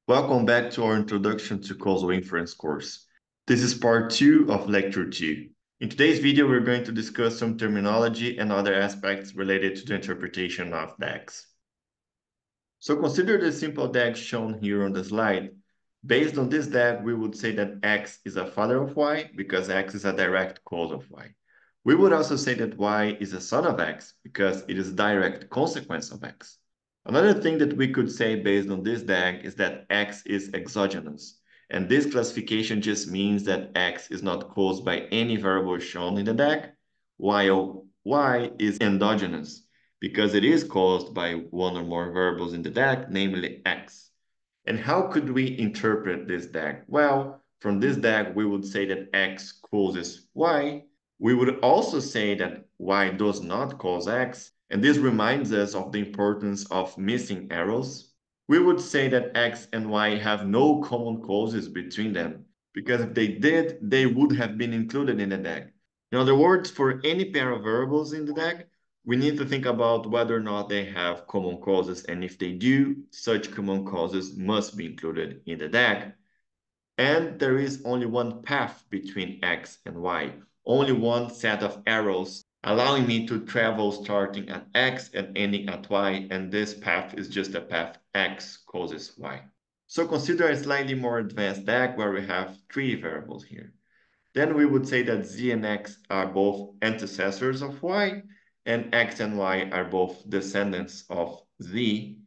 Welcome back to our Introduction to Causal Inference course. This is part 2 of Lecture 2. In today's video, we're going to discuss some terminology and other aspects related to the interpretation of DAGs. So consider the simple DAG shown here on the slide. Based on this DAG, we would say that X is a father of Y because X is a direct cause of Y. We would also say that Y is a son of X because it is a direct consequence of X. Another thing that we could say based on this DAG is that X is exogenous. And this classification just means that X is not caused by any variable shown in the DAG, while Y is endogenous because it is caused by one or more variables in the DAG, namely X. And how could we interpret this DAG? Well, from this DAG, we would say that X causes Y. We would also say that Y does not cause X. And this reminds us of the importance of missing arrows. We would say that X and Y have no common causes between them, because if they did, they would have been included in the DAG. In other words, for any pair of variables in the DAG, we need to think about whether or not they have common causes, and if they do, such common causes must be included in the DAG. And there is only one path between X and Y, only one set of arrows allowing me to travel starting at X and ending at Y, and this path is just the path X causes Y. So consider a slightly more advanced DAG where we have three variables here. Then we would say that Z and X are both antecessors of Y, and X and Y are both descendants of Z.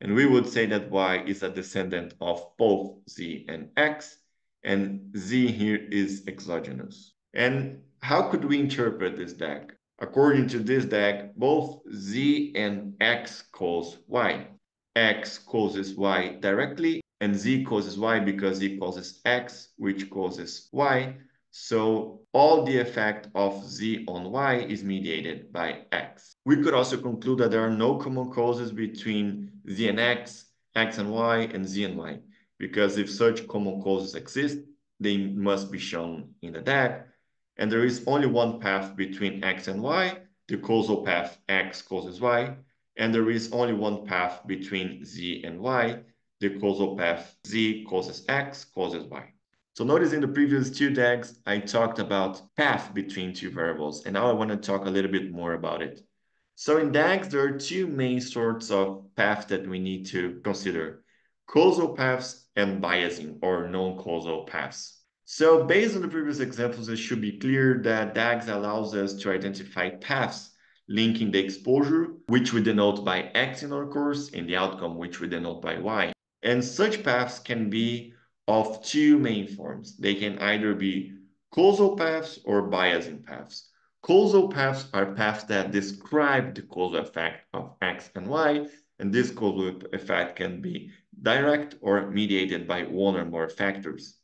And we would say that Y is a descendant of both Z and X, and Z here is exogenous. And how could we interpret this DAG? According to this DAG, both Z and X cause Y. X causes Y directly, and Z causes Y because Z causes X, which causes Y. So all the effect of Z on Y is mediated by X. We could also conclude that there are no common causes between Z and X and Y, and Z and Y, because if such common causes exist, they must be shown in the DAG. And there is only one path between X and Y, the causal path X causes Y, and there is only one path between Z and Y, the causal path Z causes X causes Y. So notice in the previous two DAGs, I talked about path between two variables, and now I want to talk a little bit more about it. So in DAGs, there are two main sorts of paths that we need to consider: causal paths and biasing or non-causal paths. So based on the previous examples, it should be clear that DAGs allows us to identify paths linking the exposure, which we denote by X in our course, and the outcome, which we denote by Y. And such paths can be of two main forms. They can either be causal paths or biasing paths. Causal paths are paths that describe the causal effect of X and Y, and this causal effect can be direct or mediated by one or more factors.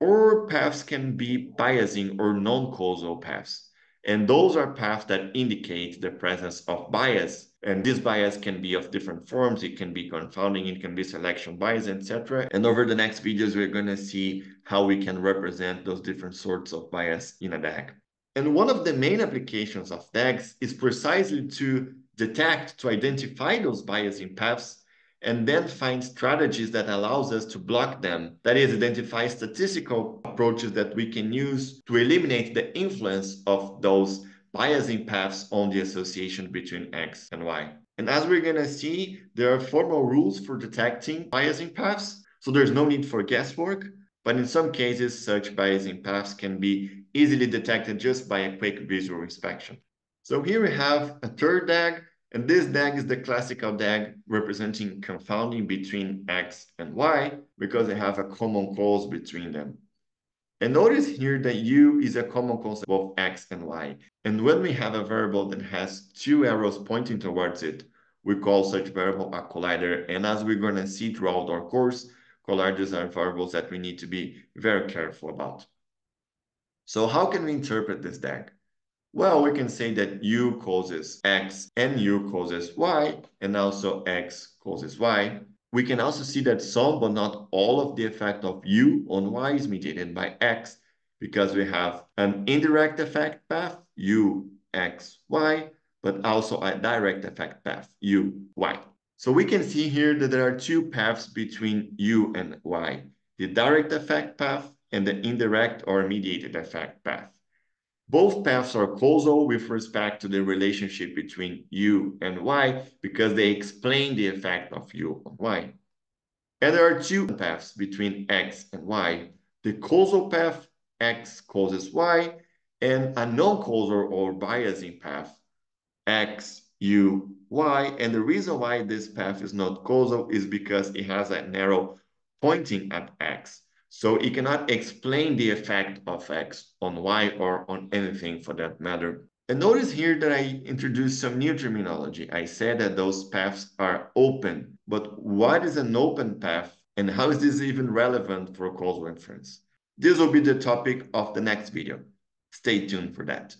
Or paths can be biasing or non-causal paths. And those are paths that indicate the presence of bias. And this bias can be of different forms. It can be confounding, it can be selection bias, etc. And over the next videos, we're going to see how we can represent those different sorts of bias in a DAG. And one of the main applications of DAGs is precisely to detect, to identify those biasing paths, and then find strategies that allows us to block them. That is, identify statistical approaches that we can use to eliminate the influence of those biasing paths on the association between X and Y. And as we're going to see, there are formal rules for detecting biasing paths, so there's no need for guesswork. But in some cases, such biasing paths can be easily detected just by a quick visual inspection. So here we have a third DAG, and this DAG is the classical DAG representing confounding between X and Y because they have a common cause between them. And notice here that U is a common cause of both X and Y. And when we have a variable that has two arrows pointing towards it, we call such variable a collider. And as we're going to see throughout our course, colliders are variables that we need to be very careful about. So how can we interpret this DAG? Well, we can say that U causes X and U causes Y, and also X causes Y. We can also see that some, but not all, of the effect of U on Y is mediated by X, because we have an indirect effect path, U, X, Y, but also a direct effect path, U, Y. So we can see here that there are two paths between U and Y, the direct effect path and the indirect or mediated effect path. Both paths are causal with respect to the relationship between U and Y because they explain the effect of U on Y. And there are two paths between X and Y, the causal path, X causes Y, and a non-causal or biasing path, X, U, Y. And the reason why this path is not causal is because it has an arrow pointing at X. So it cannot explain the effect of X on Y or on anything for that matter. And notice here that I introduced some new terminology. I said that those paths are open, but what is an open path and how is this even relevant for causal inference? This will be the topic of the next video. Stay tuned for that.